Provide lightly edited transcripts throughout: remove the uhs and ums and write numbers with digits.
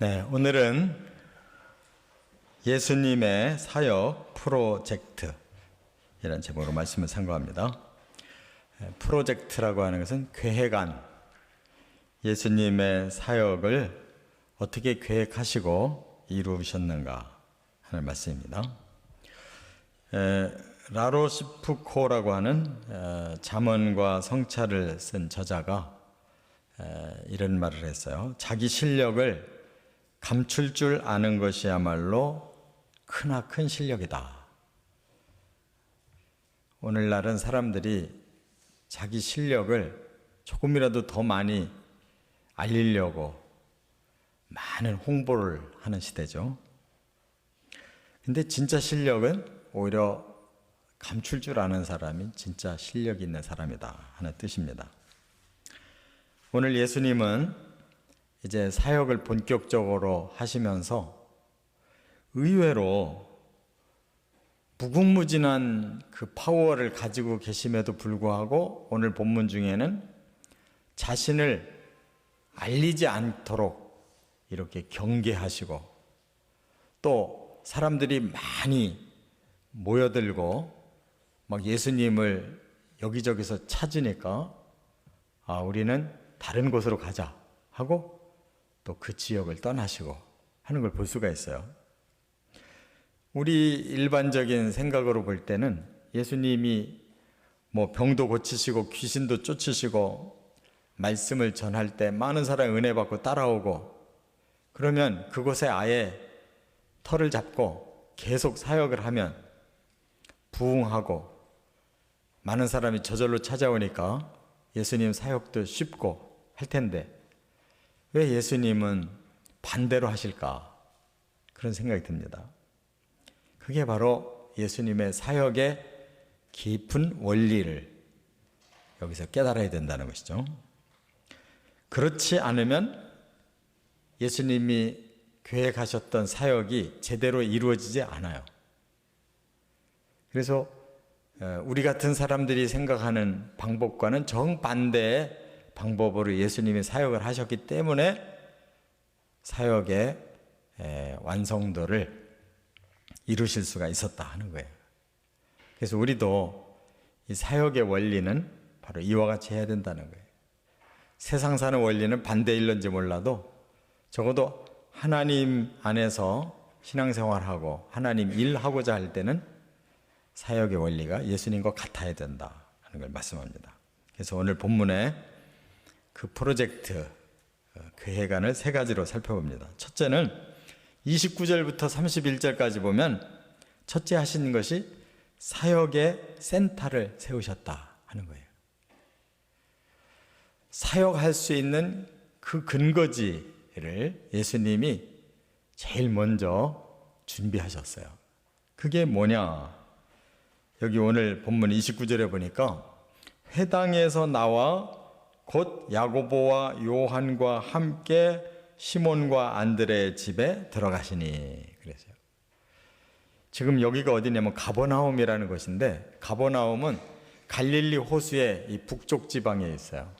네, 오늘은 예수님의 사역 프로젝트 이라는 제목으로 말씀을 상고합니다. 프로젝트라고 하는 것은 계획안, 예수님의 사역을 어떻게 계획하시고 이루셨는가 하는 말씀입니다. 라로시프코라고 하는 잠언과 성찰을 쓴 저자가 이런 말을 했어요. 자기 실력을 감출 줄 아는 것이야말로 크나큰 실력이다. 오늘날은 사람들이 자기 실력을 조금이라도 더 많이 알리려고 많은 홍보를 하는 시대죠. 근데 진짜 실력은 오히려 감출 줄 아는 사람이 진짜 실력 있는 사람이다 하는 뜻입니다. 오늘 예수님은 이제 사역을 본격적으로 하시면서 의외로 무궁무진한 그 파워를 가지고 계심에도 불구하고 오늘 본문 중에는 자신을 알리지 않도록 이렇게 경계하시고 또 사람들이 많이 모여들고 막 예수님을 여기저기서 찾으니까 우리는 다른 곳으로 가자 하고 또 그 지역을 떠나시고 하는 걸 볼 수가 있어요. 우리 일반적인 생각으로 볼 때는 예수님이 병도 고치시고 귀신도 쫓으시고 말씀을 전할 때 많은 사람이 은혜 받고 따라오고 그러면 그곳에 아예 터를 잡고 계속 사역을 하면 부흥하고 많은 사람이 저절로 찾아오니까 예수님 사역도 쉽고 할 텐데 왜 예수님은 반대로 하실까? 그런 생각이 듭니다. 그게 바로 예수님의 사역의 깊은 원리를 여기서 깨달아야 된다는 것이죠. 그렇지 않으면 예수님이 계획하셨던 사역이 제대로 이루어지지 않아요. 그래서 우리 같은 사람들이 생각하는 방법과는 정반대의 방법으로 예수님이 사역을 하셨기 때문에 사역의 완성도를 이루실 수가 있었다 하는 거예요. 그래서 우리도 이 사역의 원리는 바로 이와 같이 해야 된다는 거예요. 세상 사는 원리는 반대일런지 몰라도 적어도 하나님 안에서 신앙생활하고 하나님 일하고자 할 때는 사역의 원리가 예수님과 같아야 된다 하는 걸 말씀합니다. 그래서 오늘 본문에 그 프로젝트 계획안을 세 가지로 살펴봅니다. 첫째는 29절부터 31절까지 보면 첫째 하신 것이 사역의 센터를 세우셨다 하는 거예요. 사역할 수 있는 그 근거지를 예수님이 제일 먼저 준비하셨어요. 그게 뭐냐? 여기 오늘 본문 29절에 보니까 회당에서 나와 곧 야고보와 요한과 함께 시몬과 안드레의 집에 들어가시니 그랬어요. 지금 여기가 어디냐면 가버나움이라는 곳인데 가버나움은 갈릴리 호수의 이 북쪽 지방에 있어요.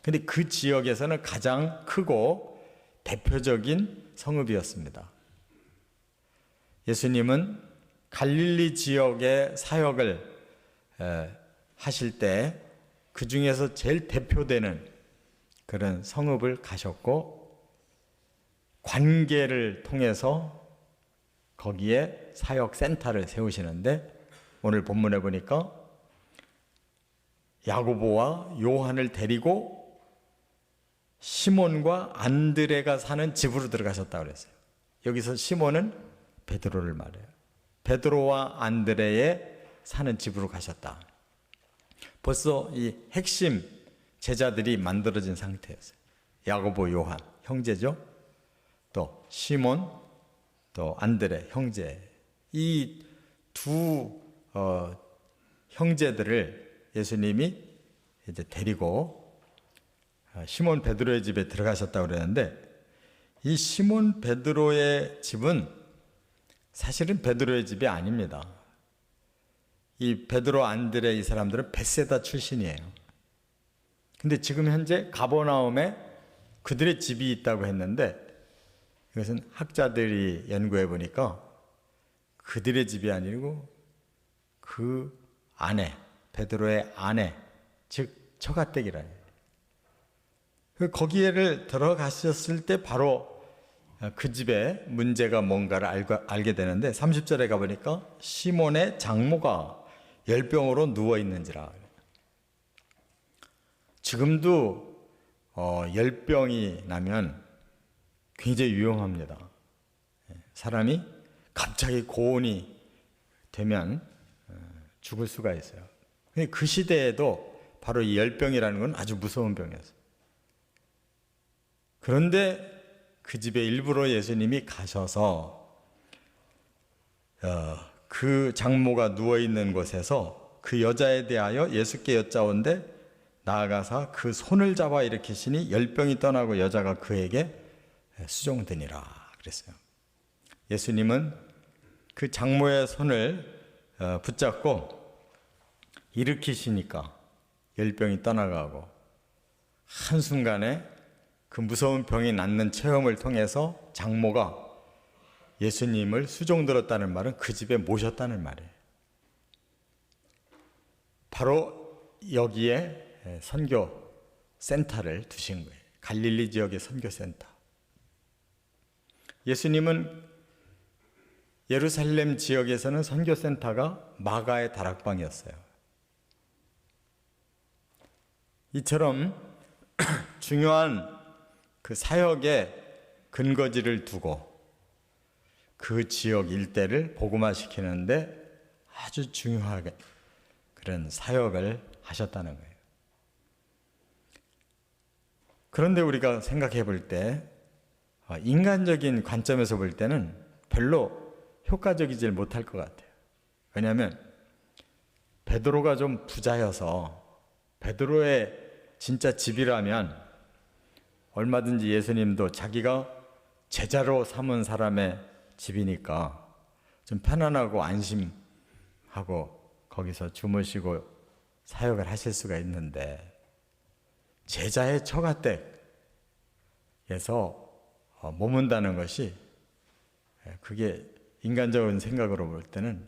근데 그 지역에서는 가장 크고 대표적인 성읍이었습니다. 예수님은 갈릴리 지역의 사역을 하실 때 그 중에서 제일 대표되는 그런 성읍을 가셨고 관계를 통해서 거기에 사역센터를 세우시는데 오늘 본문에 보니까 야고보와 요한을 데리고 시몬과 안드레가 사는 집으로 들어가셨다고 그랬어요. 여기서 시몬은 베드로를 말해요. 베드로와 안드레의 사는 집으로 가셨다. 벌써 이 핵심 제자들이 만들어진 상태였어요. 야고보, 요한 형제죠. 또 시몬, 또 안드레 형제. 이 두 형제들을 예수님이 이제 데리고 시몬 베드로의 집에 들어가셨다고 그랬는데 이 시몬 베드로의 집은 사실은 베드로의 집이 아닙니다. 이 베드로, 안드레 이 사람들은 벳세다 출신이에요. 근데 지금 현재 가버나움에 그들의 집이 있다고 했는데 이것은 학자들이 연구해 보니까 그들의 집이 아니고 그 아내, 베드로의 아내, 즉 처가댁이라. 거기에를 들어가셨을 때 바로 그 집에 문제가 뭔가를 알게 되는데 30절에 가보니까 시몬의 장모가 열병으로 누워있는지라. 지금도 열병이 나면 굉장히 위험합니다. 사람이 갑자기 고온이 되면 죽을 수가 있어요. 그 시대에도 바로 이 열병이라는 건 아주 무서운 병이었어요. 그런데 그 집에 일부러 예수님이 가셔서 그 장모가 누워있는 곳에서 그 여자에 대하여 예수께 여짜온데 나아가서 그 손을 잡아 일으키시니 열병이 떠나고 여자가 그에게 수종되니라 그랬어요. 예수님은 그 장모의 손을 붙잡고 일으키시니까 열병이 떠나가고 한순간에 그 무서운 병이 낫는 체험을 통해서 장모가 예수님을 수종들었다는 말은 그 집에 모셨다는 말이에요. 바로 여기에 선교 센터를 두신 거예요. 갈릴리 지역의 선교 센터. 예수님은 예루살렘 지역에서는 선교 센터가 마가의 다락방이었어요. 이처럼 중요한 그 사역의 근거지를 두고 그 지역 일대를 복음화시키는데 아주 중요하게 그런 사역을 하셨다는 거예요. 그런데 우리가 생각해 볼 때 인간적인 관점에서 볼 때는 별로 효과적이질 못할 것 같아요. 왜냐하면 베드로가 좀 부자여서 베드로의 진짜 집이라면 얼마든지 예수님도 자기가 제자로 삼은 사람의 집이니까 좀 편안하고 안심하고 거기서 주무시고 사역을 하실 수가 있는데 제자의 처가댁에서 머문다는 것이 그게 인간적인 생각으로 볼 때는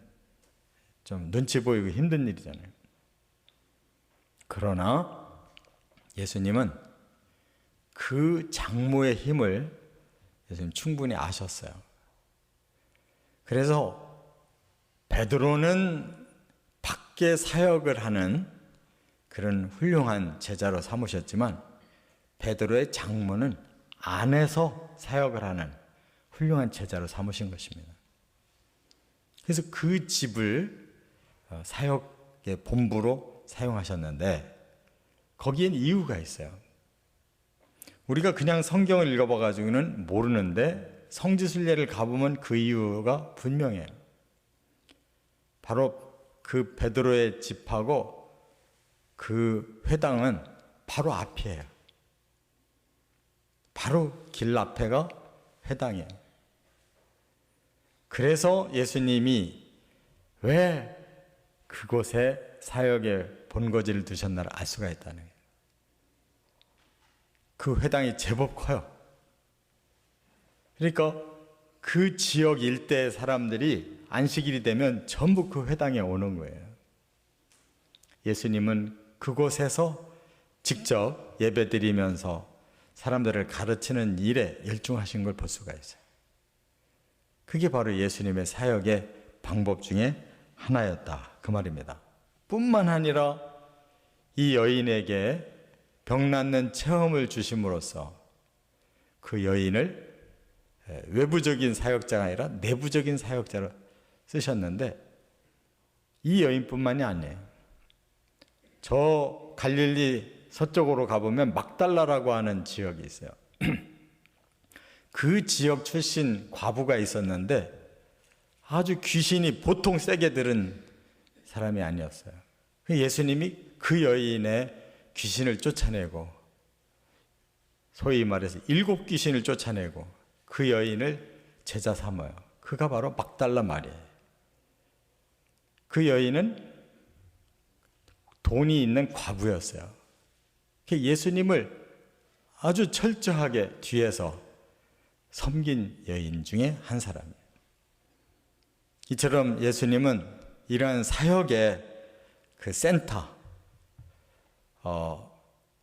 좀 눈치 보이고 힘든 일이잖아요. 그러나 예수님은 그 장모의 힘을 예수님 충분히 아셨어요. 그래서 베드로는 밖에 사역을 하는 그런 훌륭한 제자로 삼으셨지만 베드로의 장모는 안에서 사역을 하는 훌륭한 제자로 삼으신 것입니다. 그래서 그 집을 사역의 본부로 사용하셨는데 거기엔 이유가 있어요. 우리가 그냥 성경을 읽어봐가지고는 모르는데 성지순례를 가보면 그 이유가 분명해요. 바로 그 베드로의 집하고 그 회당은 바로 앞이에요. 바로 길 앞에가 회당이에요. 그래서 예수님이 왜 그곳에 사역의 본거지를 두셨나를 알 수가 있다는 거예요. 그 회당이 제법 커요. 그러니까 그 지역 일대의 사람들이 안식일이 되면 전부 그 회당에 오는 거예요. 예수님은 그곳에서 직접 예배드리면서 사람들을 가르치는 일에 열중하신 걸 볼 수가 있어요. 그게 바로 예수님의 사역의 방법 중에 하나였다 그 말입니다. 뿐만 아니라 이 여인에게 병 낫는 체험을 주심으로써 그 여인을 외부적인 사역자가 아니라 내부적인 사역자로 쓰셨는데 이 여인뿐만이 아니에요. 저 갈릴리 서쪽으로 가보면 막달라라고 하는 지역이 있어요. 그 지역 출신 과부가 있었는데 아주 귀신이 보통 세게 들은 사람이 아니었어요. 예수님이 그 여인의 귀신을 쫓아내고 소위 말해서 7 귀신을 쫓아내고 그 여인을 제자 삼아요. 그가 바로 막달라 마리아예요. 그 여인은 돈이 있는 과부였어요. 예수님을 아주 철저하게 뒤에서 섬긴 여인 중에 한 사람이에요. 이처럼 예수님은 이러한 사역의 그 센터,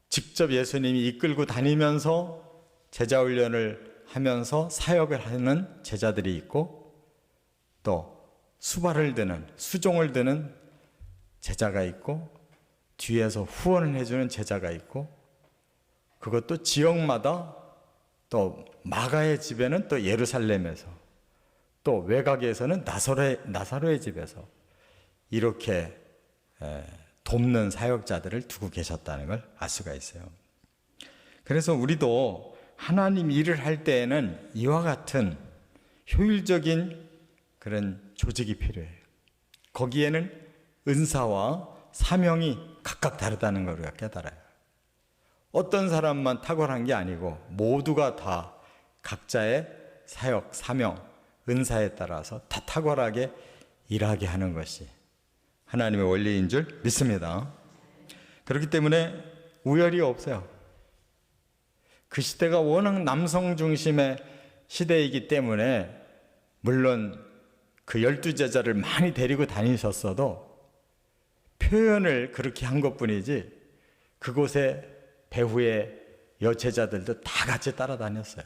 직접 예수님이 이끌고 다니면서 제자 훈련을 하면서 사역을 하는 제자들이 있고, 또 수발을 드는, 수종을 드는 제자가 있고, 뒤에서 후원을 해주는 제자가 있고, 그것도 지역마다, 또 마가의 집에는 또 예루살렘에서, 또 외곽에서는 나사로의 집에서 이렇게 돕는 사역자들을 두고 계셨다는 걸 알 수가 있어요. 그래서 우리도 하나님 일을 할 때에는 이와 같은 효율적인 그런 조직이 필요해요. 거기에는 은사와 사명이 각각 다르다는 걸 우리가 깨달아요. 어떤 사람만 탁월한 게 아니고 모두가 다 각자의 사역, 사명, 은사에 따라서 다 탁월하게 일하게 하는 것이 하나님의 원리인 줄 믿습니다. 그렇기 때문에 우열이 없어요. 그 시대가 워낙 남성 중심의 시대이기 때문에 물론 그 12제자를 많이 데리고 다니셨어도 표현을 그렇게 한 것뿐이지 그곳에 배후의 여제자들도 다 같이 따라다녔어요.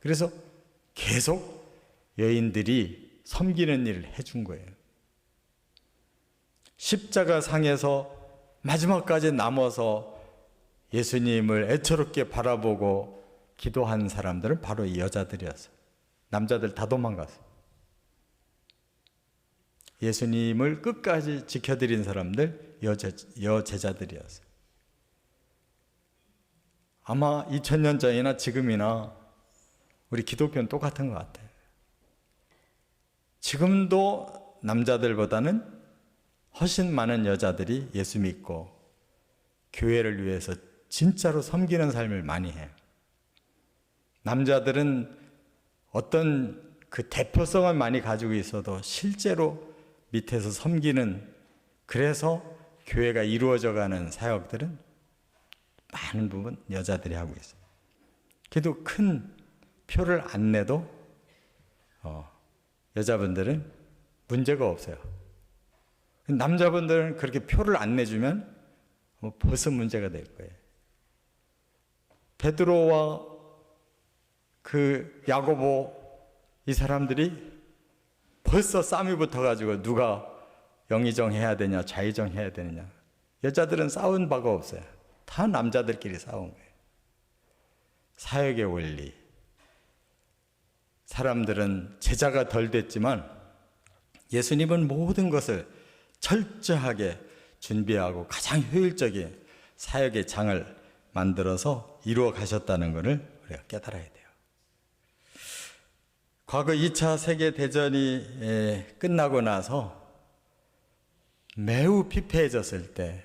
그래서 계속 여인들이 섬기는 일을 해준 거예요. 십자가 상에서 마지막까지 남아서 예수님을 애처롭게 바라보고 기도한 사람들은 바로 이 여자들이었어요. 남자들 다 도망갔어요. 예수님을 끝까지 지켜드린 사람들, 여제자들이었어요. 아마 2000년 전이나 지금이나 우리 기독교는 똑같은 것 같아요. 지금도 남자들보다는 훨씬 많은 여자들이 예수 믿고 교회를 위해서 진짜로 섬기는 삶을 많이 해요. 남자들은 어떤 그 대표성을 많이 가지고 있어도 실제로 밑에서 섬기는, 그래서 교회가 이루어져가는 사역들은 많은 부분 여자들이 하고 있어요. 그래도 큰 표를 안 내도 여자분들은 문제가 없어요. 남자분들은 그렇게 표를 안 내주면 벌써 문제가 될 거예요. 베드로와 그 야고보 이 사람들이 벌써 싸움이 붙어가지고 누가 영의정 해야 되냐 좌의정 해야 되느냐. 여자들은 싸운 바가 없어요. 다 남자들끼리 싸운 거예요. 사역의 원리. 사람들은 제자가 덜 됐지만 예수님은 모든 것을 철저하게 준비하고 가장 효율적인 사역의 장을 만들어서 이루어 가셨다는 것을 우리가 깨달아야 돼요. 과거 2차 세계대전이 끝나고 나서 매우 피폐해졌을 때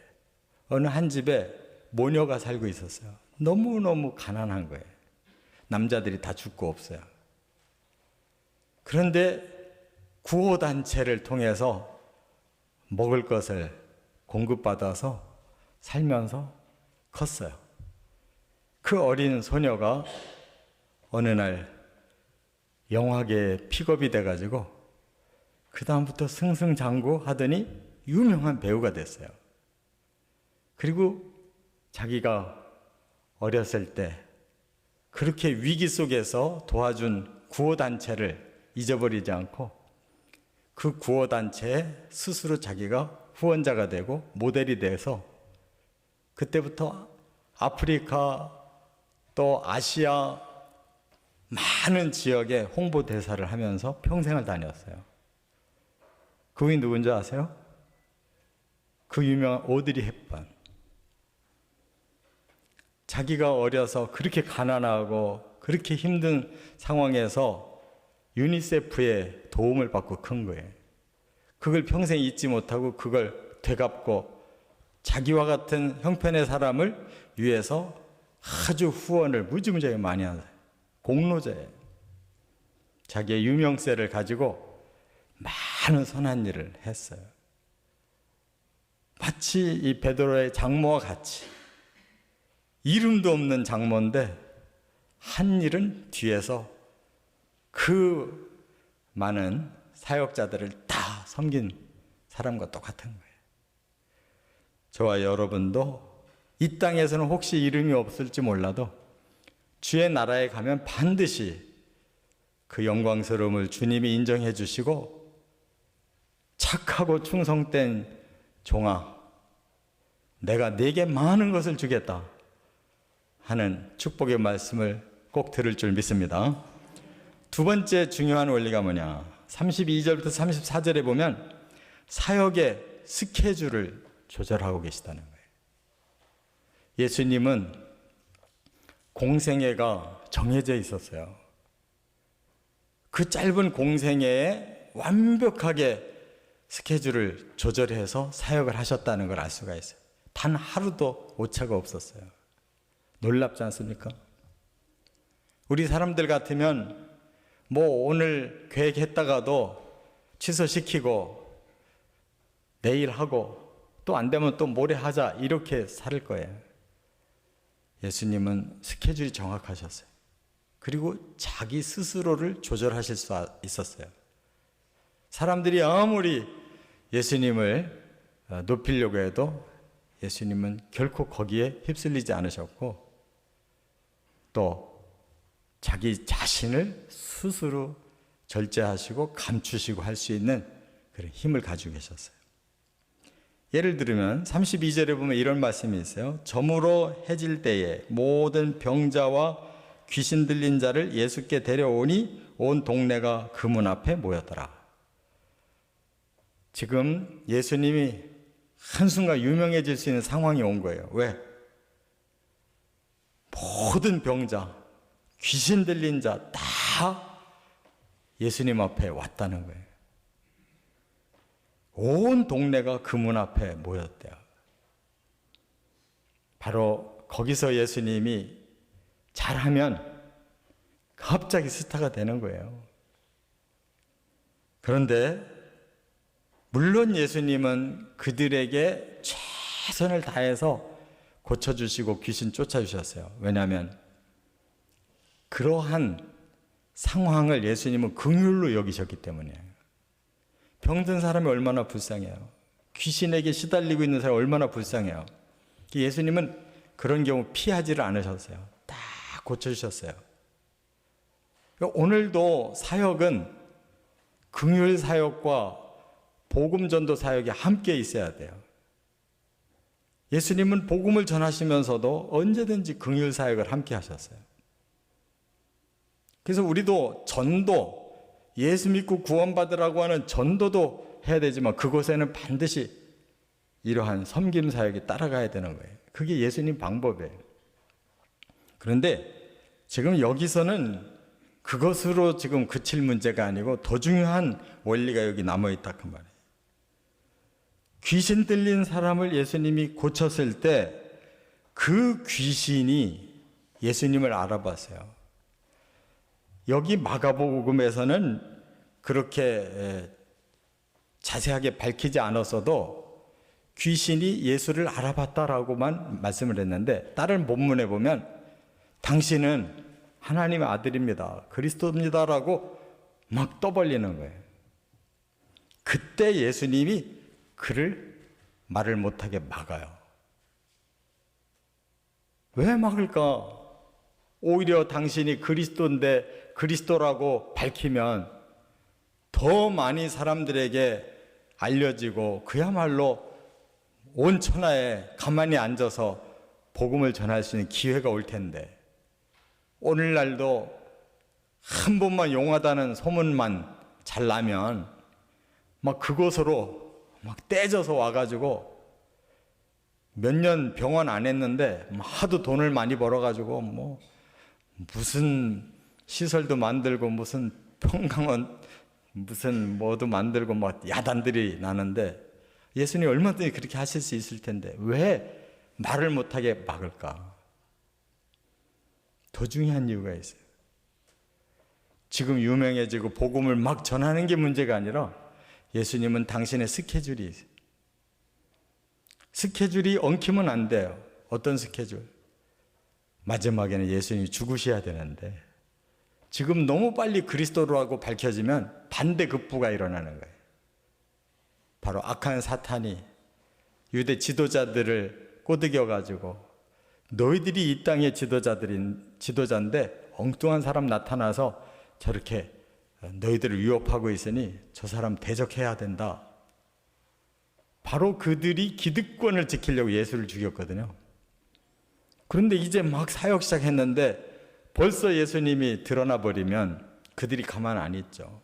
어느 한 집에 모녀가 살고 있었어요. 너무너무 가난한 거예요. 남자들이 다 죽고 없어요. 그런데 구호단체를 통해서 먹을 것을 공급받아서 살면서 컸어요. 그 어린 소녀가 어느 날 영화계에 픽업이 돼가지고 그 다음부터 승승장구 하더니 유명한 배우가 됐어요. 그리고 자기가 어렸을 때 그렇게 위기 속에서 도와준 구호단체를 잊어버리지 않고 그 구호단체에 스스로 자기가 후원자가 되고 모델이 돼서 그때부터 아프리카 또 아시아 많은 지역에 홍보대사를 하면서 평생을 다녔어요. 그분이 누군지 아세요? 그 유명한 오드리 헵번. 자기가 어려서 그렇게 가난하고 그렇게 힘든 상황에서 유니세프의 도움을 받고 큰 거예요. 그걸 평생 잊지 못하고 그걸 되갚고 자기와 같은 형편의 사람을 위해서 아주 후원을 무지무지하게 많이 하는 공로자예요. 자기의 유명세를 가지고 많은 선한 일을 했어요. 마치 이 베드로의 장모와 같이 이름도 없는 장모인데 한 일은 뒤에서 그 많은 사역자들을 다 섬긴 사람과 똑같은 거예요. 저와 여러분도 이 땅에서는 혹시 이름이 없을지 몰라도 주의 나라에 가면 반드시 그 영광스러움을 주님이 인정해 주시고 착하고 충성된 종아, 내가 네게 많은 것을 주겠다 하는 축복의 말씀을 꼭 들을 줄 믿습니다. 두 번째 중요한 원리가 뭐냐? 32절부터 34절에 보면 사역의 스케줄을 조절하고 계시다는 거예요. 예수님은 공생애가 정해져 있었어요. 그 짧은 공생애에 완벽하게 스케줄을 조절해서 사역을 하셨다는 걸 알 수가 있어요. 단 하루도 오차가 없었어요. 놀랍지 않습니까? 우리 사람들 같으면 뭐 오늘 계획했다가도 취소시키고 내일 하고 또 안 되면 또 모레 하자 이렇게 살 거예요. 예수님은 스케줄이 정확하셨어요. 그리고 자기 스스로를 조절하실 수 있었어요. 사람들이 아무리 예수님을 높이려고 해도 예수님은 결코 거기에 휩쓸리지 않으셨고 또 자기 자신을 스스로 절제하시고 감추시고 할 수 있는 그런 힘을 가지고 계셨어요. 예를 들면 32절에 보면 이런 말씀이 있어요. 저물어 해질 때에 모든 병자와 귀신 들린 자를 예수께 데려오니 온 동네가 그 문 앞에 모였더라. 지금 예수님이 한순간 유명해질 수 있는 상황이 온 거예요. 왜? 모든 병자, 귀신 들린 자 다 예수님 앞에 왔다는 거예요. 온 동네가 그 문 앞에 모였대요. 바로 거기서 예수님이 잘하면 갑자기 스타가 되는 거예요. 그런데 물론 예수님은 그들에게 최선을 다해서 고쳐주시고 귀신 쫓아주셨어요. 왜냐하면 그러한 상황을 예수님은 긍휼로 여기셨기 때문이에요. 병든 사람이 얼마나 불쌍해요. 귀신에게 시달리고 있는 사람이 얼마나 불쌍해요. 예수님은 그런 경우 피하지를 않으셨어요. 다 고쳐주셨어요. 오늘도 사역은 긍휼 사역과 복음 전도 사역이 함께 있어야 돼요. 예수님은 복음을 전하시면서도 언제든지 긍휼 사역을 함께 하셨어요. 그래서 우리도 전도, 예수 믿고 구원받으라고 하는 전도도 해야 되지만 그곳에는 반드시 이러한 섬김 사역이 따라가야 되는 거예요. 그게 예수님 방법이에요. 그런데 지금 여기서는 그것으로 지금 그칠 문제가 아니고 더 중요한 원리가 여기 남아있다 그 말이에요. 귀신 들린 사람을 예수님이 고쳤을 때 그 귀신이 예수님을 알아봤어요. 여기 마가복음에서는 그렇게 자세하게 밝히지 않았어도 귀신이 예수를 알아봤다라고만 말씀을 했는데 다른 본문에 보면 당신은 하나님의 아들입니다. 그리스도입니다라고 막 떠벌리는 거예요. 그때 예수님이 그를 말을 못하게 막아요. 왜 막을까? 오히려 당신이 그리스도인데 그리스도라고 밝히면 더 많이 사람들에게 알려지고 그야말로 온 천하에 가만히 앉아서 복음을 전할 수 있는 기회가 올 텐데 오늘날도 한 번만 용하다는 소문만 잘 나면 막 그곳으로 막 떼져서 와가지고 몇 년 병원 안 했는데 하도 돈을 많이 벌어가지고 뭐 무슨 시설도 만들고 무슨 평강원 무슨 뭐도 만들고 막 야단들이 나는데 예수님 얼마든지 그렇게 하실 수 있을 텐데 왜 말을 못하게 막을까? 더 중요한 이유가 있어요. 지금 유명해지고 복음을 막 전하는 게 문제가 아니라 예수님은 당신의 스케줄이 있어요. 스케줄이 엉키면 안 돼요. 어떤 스케줄? 마지막에는 예수님이 죽으셔야 되는데 지금 너무 빨리 그리스도라고 밝혀지면 반대급부가 일어나는 거예요. 바로 악한 사탄이 유대 지도자들을 꼬드겨가지고 너희들이 이 땅의 지도자인데 엉뚱한 사람 나타나서 저렇게 너희들을 위협하고 있으니 저 사람 대적해야 된다. 바로 그들이 기득권을 지키려고 예수를 죽였거든요. 그런데 이제 막 사역 시작했는데 벌써 예수님이 드러나 버리면 그들이 가만 안 있죠.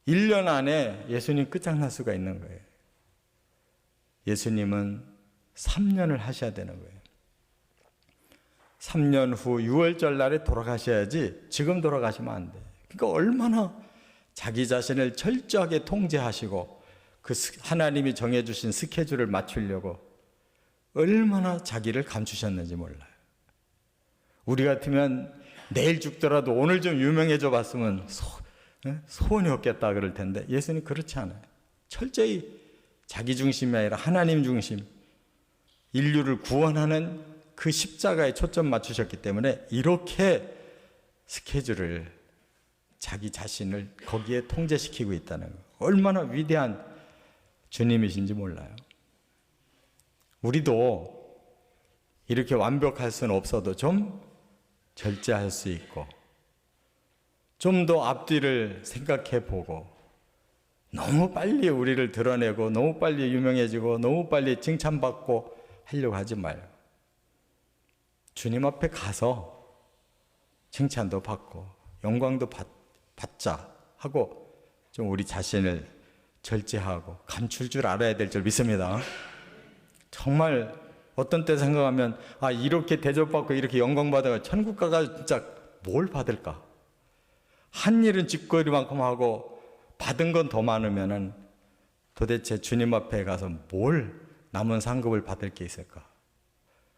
1년 안에 예수님 끝장날 수가 있는 거예요. 예수님은 3년을 하셔야 되는 거예요. 3년 후 6월절 날에 돌아가셔야지 지금 돌아가시면 안 돼요. 그러니까 얼마나 자기 자신을 철저하게 통제하시고 그 하나님이 정해주신 스케줄을 맞추려고 얼마나 자기를 감추셨는지 몰라요. 우리 같으면 내일 죽더라도 오늘 좀 유명해져 봤으면 소원이 없겠다 그럴 텐데 예수님 그렇지 않아요. 철저히 자기 중심이 아니라 하나님 중심, 인류를 구원하는 그 십자가에 초점 맞추셨기 때문에 이렇게 스케줄을 자기 자신을 거기에 통제시키고 있다는 거. 얼마나 위대한 주님이신지 몰라요. 우리도 이렇게 완벽할 수는 없어도 좀 절제할 수 있고 좀 더 앞뒤를 생각해 보고 너무 빨리 우리를 드러내고 너무 빨리 유명해지고 너무 빨리 칭찬받고 하려고 하지 말고 주님 앞에 가서 칭찬도 받고 영광도 받자 하고 좀 우리 자신을 절제하고 감출 줄 알아야 될 줄 믿습니다. 정말 어떤 때 생각하면 이렇게 대접받고 이렇게 영광받아가 천국 가가 진짜 뭘 받을까? 한 일은 쥐꼬리만큼 하고 받은 건 더 많으면은 도대체 주님 앞에 가서 뭘 남은 상급을 받을 게 있을까?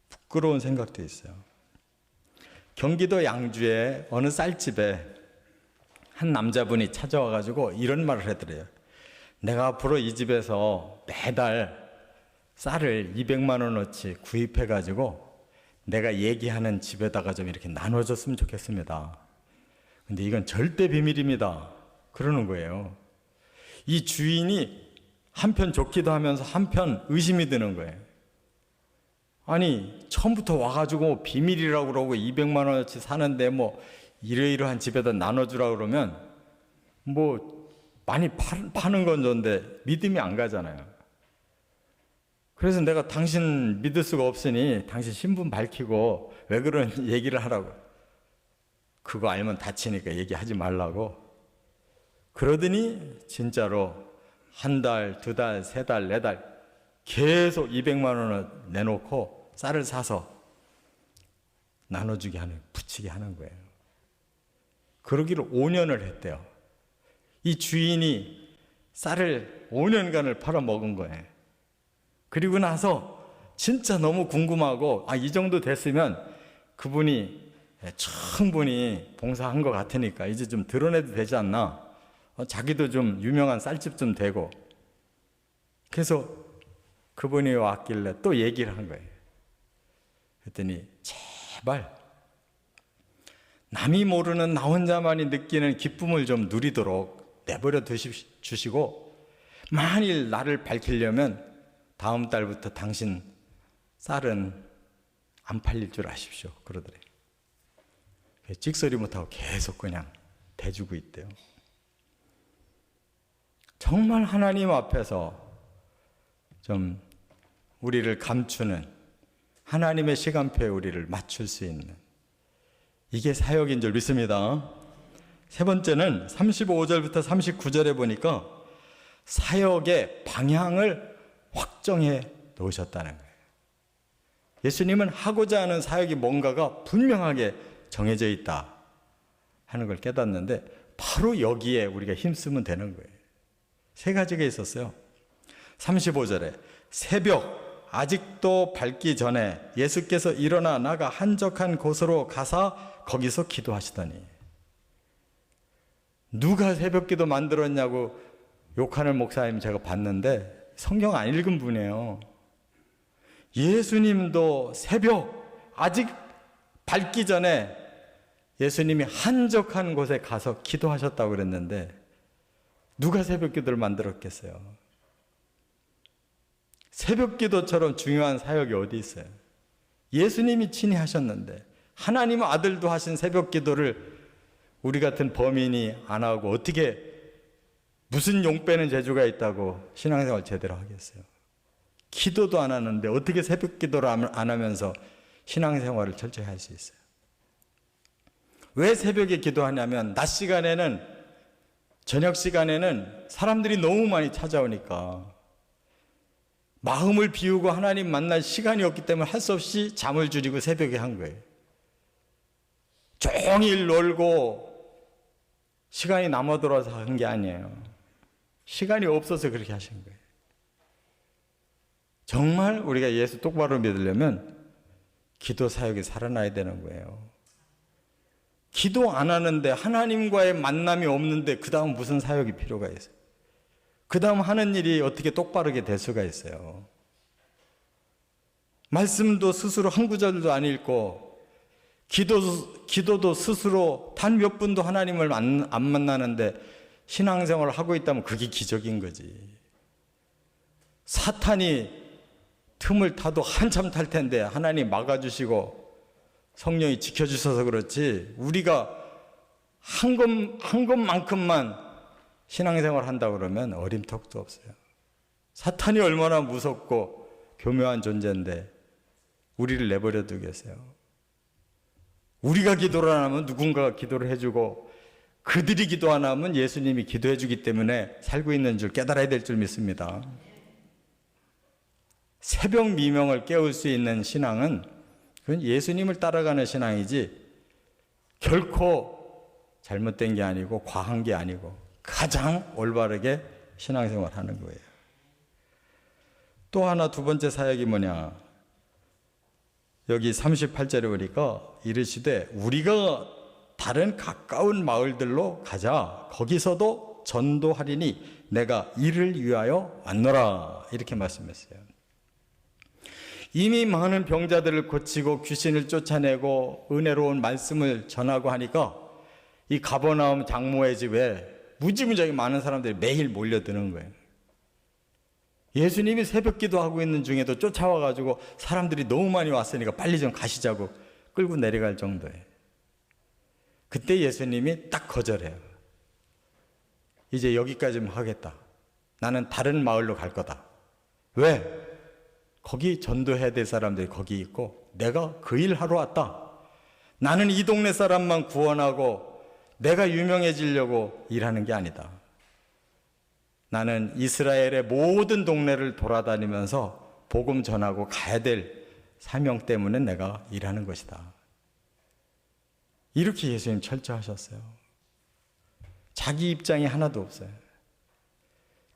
부끄러운 생각도 있어요. 경기도 양주의 어느 쌀집에 한 남자분이 찾아와가지고 이런 말을 하더래요. 내가 앞으로 이 집에서 매달 쌀을 200만 원어치 구입해가지고 내가 얘기하는 집에다가 좀 이렇게 나눠줬으면 좋겠습니다. 근데 이건 절대 비밀입니다. 그러는 거예요. 이 주인이 한편 좋기도 하면서 한편 의심이 드는 거예요. 아니 처음부터 와가지고 비밀이라고 그러고 200만 원어치 사는데 뭐 이러이러한 집에다 나눠주라고 그러면 뭐 많이 파는 건 좋은데 믿음이 안 가잖아요. 그래서 내가 당신 믿을 수가 없으니 당신 신분 밝히고 왜 그런 얘기를 하라고. 그거 알면 다치니까 얘기하지 말라고. 그러더니 진짜로 한 달, 두 달, 세 달, 네 달 계속 200만 원을 내놓고 쌀을 사서 나눠주게 하는, 붙이게 하는 거예요. 그러기를 5년을 했대요. 이 주인이 쌀을 5년간을 팔아먹은 거예요. 그리고 나서 진짜 너무 궁금하고 이 정도 됐으면 그분이 충분히 봉사한 것 같으니까 이제 좀 드러내도 되지 않나. 자기도 좀 유명한 쌀집 좀 되고. 그래서 그분이 왔길래 또 얘기를 한 거예요. 그랬더니 제발 남이 모르는 나 혼자만이 느끼는 기쁨을 좀 누리도록 내버려 주시고 만일 나를 밝히려면 다음 달부터 당신 쌀은 안 팔릴 줄 아십시오. 그러더래요. 찍소리 못하고 계속 그냥 대주고 있대요. 정말 하나님 앞에서 좀 우리를 감추는 하나님의 시간표에 우리를 맞출 수 있는 이게 사역인 줄 믿습니다. 세 번째는 35절부터 39절에 보니까 사역의 방향을 확정해 놓으셨다는 거예요. 예수님은 하고자 하는 사역이 뭔가가 분명하게 정해져 있다 하는 걸 깨닫는데 바로 여기에 우리가 힘쓰면 되는 거예요. 세 가지가 있었어요. 35절에 새벽 아직도 밝기 전에 예수께서 일어나 나가 한적한 곳으로 가사 거기서 기도하시더니. 누가 새벽기도 만들었냐고 욕하는 목사님 제가 봤는데 성경 안 읽은 분이에요. 예수님도 새벽 아직 밝기 전에 예수님이 한적한 곳에 가서 기도하셨다고 그랬는데 누가 새벽 기도를 만들었겠어요? 새벽 기도처럼 중요한 사역이 어디 있어요? 예수님이 친히 하셨는데 하나님 아들도 하신 새벽 기도를 우리 같은 범인이 안 하고 어떻게 무슨 용 빼는 재주가 있다고 신앙생활 제대로 하겠어요? 기도도 안 하는데 어떻게 새벽 기도를 안 하면서 신앙생활을 철저히 할 수 있어요? 왜 새벽에 기도하냐면 낮 시간에는, 저녁 시간에는 사람들이 너무 많이 찾아오니까 마음을 비우고 하나님 만날 시간이 없기 때문에 할 수 없이 잠을 줄이고 새벽에 한 거예요. 종일 놀고 시간이 남아 돌아서 한 게 아니에요. 시간이 없어서 그렇게 하신 거예요. 정말 우리가 예수 똑바로 믿으려면 기도 사역이 살아나야 되는 거예요. 기도 안 하는데, 하나님과의 만남이 없는데 그 다음 무슨 사역이 필요가 있어요? 그 다음 하는 일이 어떻게 똑바르게 될 수가 있어요? 말씀도 스스로 한 구절도 안 읽고 기도도 스스로 단 몇 분도 하나님을 안 만나는데 신앙생활을 하고 있다면 그게 기적인 거지. 사탄이 틈을 타도 한참 탈 텐데 하나님 막아주시고 성령이 지켜주셔서 그렇지, 우리가 한 것만큼만 신앙생활 한다고 그러면 어림턱도 없어요. 사탄이 얼마나 무섭고 교묘한 존재인데 우리를 내버려 두겠어요? 우리가 기도를 안 하면 누군가가 기도를 해주고, 그들이 기도 안 하면 예수님이 기도해 주기 때문에 살고 있는 줄 깨달아야 될 줄 믿습니다. 새벽 미명을 깨울 수 있는 신앙은 그건 예수님을 따라가는 신앙이지 결코 잘못된 게 아니고 과한 게 아니고 가장 올바르게 신앙생활 하는 거예요. 또 하나, 두 번째 사역이 뭐냐? 여기 38절에 보니까 이르시되 우리가 다른 가까운 마을들로 가자. 거기서도 전도하리니 내가 이를 위하여 왔노라. 이렇게 말씀했어요. 이미 많은 병자들을 고치고 귀신을 쫓아내고 은혜로운 말씀을 전하고 하니까 이 가버나움 장모의 집에 무지무지하게 많은 사람들이 매일 몰려드는 거예요. 예수님이 새벽 기도하고 있는 중에도 쫓아와가지고 사람들이 너무 많이 왔으니까 빨리 좀 가시자고 끌고 내려갈 정도예요. 그때 예수님이 딱 거절해요. 이제 여기까지만 하겠다. 나는 다른 마을로 갈 거다. 왜? 거기 전도해야 될 사람들이 거기 있고 내가 그 일 하러 왔다. 나는 이 동네 사람만 구원하고 내가 유명해지려고 일하는 게 아니다. 나는 이스라엘의 모든 동네를 돌아다니면서 복음 전하고 가야 될 사명 때문에 내가 일하는 것이다. 이렇게 예수님 철저하셨어요. 자기 입장이 하나도 없어요.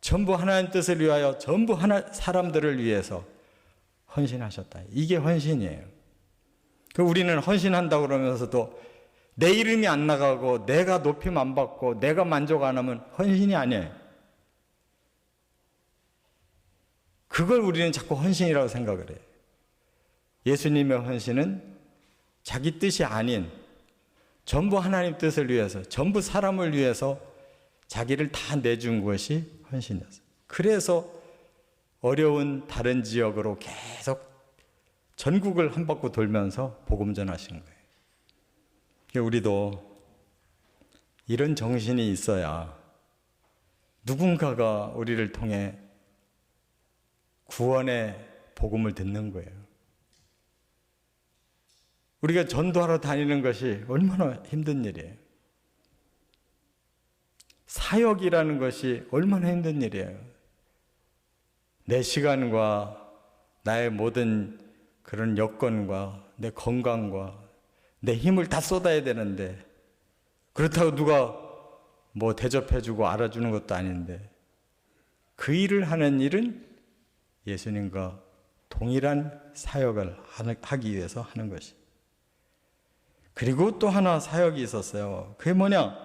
전부 하나님 뜻을 위하여, 전부 사람들을 위해서 헌신하셨다. 이게 헌신이에요. 우리는 헌신한다고 그러면서도 내 이름이 안 나가고 내가 높임 안 받고 내가 만족 안 하면 헌신이 아니에요. 그걸 우리는 자꾸 헌신이라고 생각을 해요. 예수님의 헌신은 자기 뜻이 아닌 전부 하나님 뜻을 위해서, 전부 사람을 위해서 자기를 다 내준 것이 헌신이었어요. 그래서 어려운 다른 지역으로 계속 전국을 한 바퀴 돌면서 복음 전하신 거예요. 우리도 이런 정신이 있어야 누군가가 우리를 통해 구원의 복음을 듣는 거예요. 우리가 전도하러 다니는 것이 얼마나 힘든 일이에요. 사역이라는 것이 얼마나 힘든 일이에요. 내 시간과 나의 모든 그런 여건과 내 건강과 내 힘을 다 쏟아야 되는데, 그렇다고 누가 뭐 대접해주고 알아주는 것도 아닌데, 그 일을 하는 일은 예수님과 동일한 사역을 하기 위해서 하는 것이. 그리고 또 하나 사역이 있었어요. 그게 뭐냐?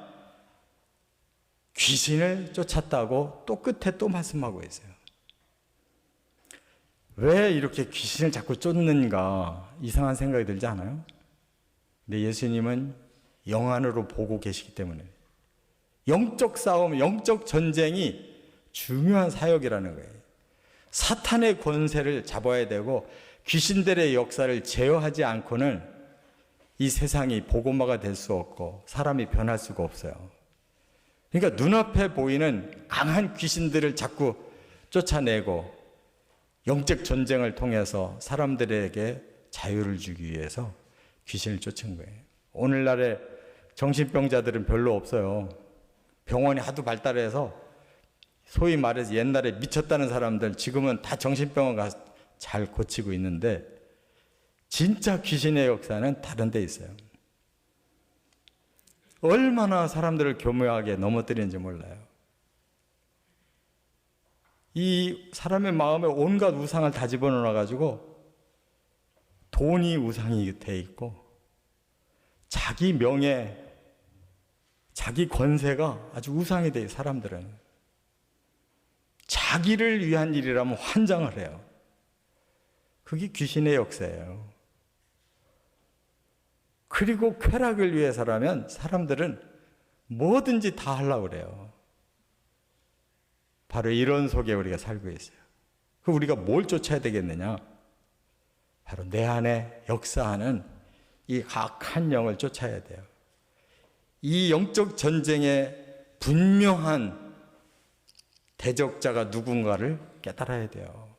귀신을 쫓았다고 또 끝에 또 말씀하고 있어요. 왜 이렇게 귀신을 자꾸 쫓는가 이상한 생각이 들지 않아요? 근데 예수님은 영안으로 보고 계시기 때문에 영적 싸움, 영적 전쟁이 중요한 사역이라는 거예요. 사탄의 권세를 잡아야 되고 귀신들의 역사를 제어하지 않고는 이 세상이 복음화가 될 수 없고 사람이 변할 수가 없어요. 그러니까 눈앞에 보이는 강한 귀신들을 자꾸 쫓아내고 영적 전쟁을 통해서 사람들에게 자유를 주기 위해서 귀신을 쫓은 거예요. 오늘날에 정신병자들은 별로 없어요. 병원이 하도 발달해서 소위 말해서 옛날에 미쳤다는 사람들 지금은 다 정신병원 가서 잘 고치고 있는데 진짜 귀신의 역사는 다른 데 있어요. 얼마나 사람들을 교묘하게 넘어뜨리는지 몰라요. 이 사람의 마음에 온갖 우상을 다 집어넣어 가지고 돈이 우상이 돼 있고 자기 명예, 자기 권세가 아주 우상이 돼요. 사람들은 자기를 위한 일이라면 환장을 해요. 그게 귀신의 역사예요. 그리고 쾌락을 위해서라면 사람들은 뭐든지 다 하려고 그래요. 바로 이런 속에 우리가 살고 있어요. 그럼 우리가 뭘 쫓아야 되겠느냐? 바로 내 안에 역사하는 이 악한 영을 쫓아야 돼요. 이 영적 전쟁에 분명한 대적자가 누군가를 깨달아야 돼요.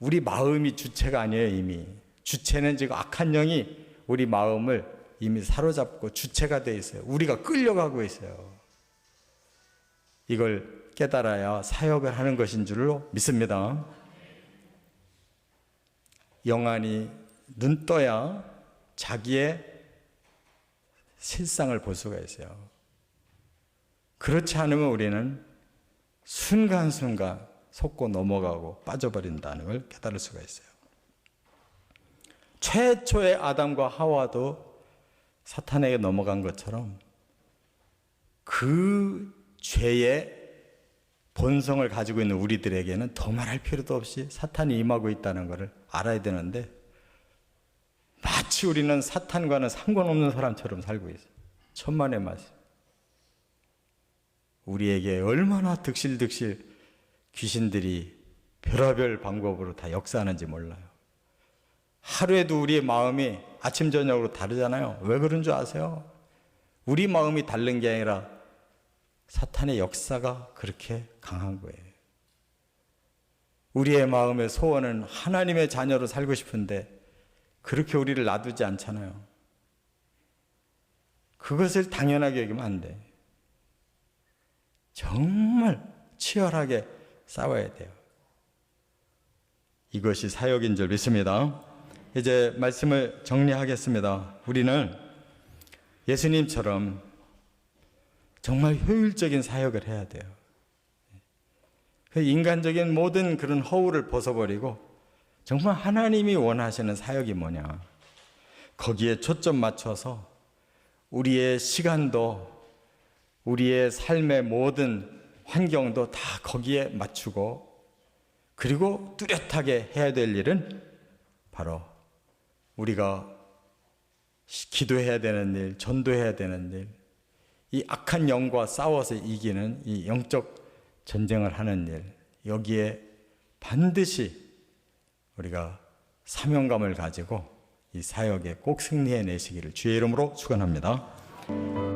우리 마음이 주체가 아니에요. 이미 주체는 지금 악한 영이 우리 마음을 이미 사로잡고 주체가 되어 있어요. 우리가 끌려가고 있어요. 이걸 깨달아야 사역을 하는 것인 줄로 믿습니다. 영안이 눈 떠야 자기의 실상을 볼 수가 있어요. 그렇지 않으면 우리는 순간순간 속고 넘어가고 빠져버린다는 걸 깨달을 수가 있어요. 최초의 아담과 하와도 사탄에게 넘어간 것처럼 그 죄의 본성을 가지고 있는 우리들에게는 더 말할 필요도 없이 사탄이 임하고 있다는 것을 알아야 되는데 마치 우리는 사탄과는 상관없는 사람처럼 살고 있어요. 천만의 말씀. 우리에게 얼마나 득실득실 귀신들이 별의별 방법으로 다 역사하는지 몰라요. 하루에도 우리의 마음이 아침 저녁으로 다르잖아요. 왜 그런 줄 아세요? 우리 마음이 다른 게 아니라 사탄의 역사가 그렇게 강한 거예요. 우리의 마음의 소원은 하나님의 자녀로 살고 싶은데 그렇게 우리를 놔두지 않잖아요. 그것을 당연하게 여기면 안 돼. 정말 치열하게 싸워야 돼요. 이것이 사역인 줄 믿습니다. 이제 말씀을 정리하겠습니다. 우리는 예수님처럼 정말 효율적인 사역을 해야 돼요. 인간적인 모든 그런 허울을 벗어버리고 정말 하나님이 원하시는 사역이 뭐냐. 거기에 초점 맞춰서 우리의 시간도 우리의 삶의 모든 환경도 다 거기에 맞추고 그리고 뚜렷하게 해야 될 일은 바로 우리가 기도해야 되는 일, 전도해야 되는 일, 이 악한 영과 싸워서 이기는 이 영적 전쟁을 하는 일, 여기에 반드시 우리가 사명감을 가지고 이 사역에 꼭 승리해내시기를 주의 이름으로 축원합니다.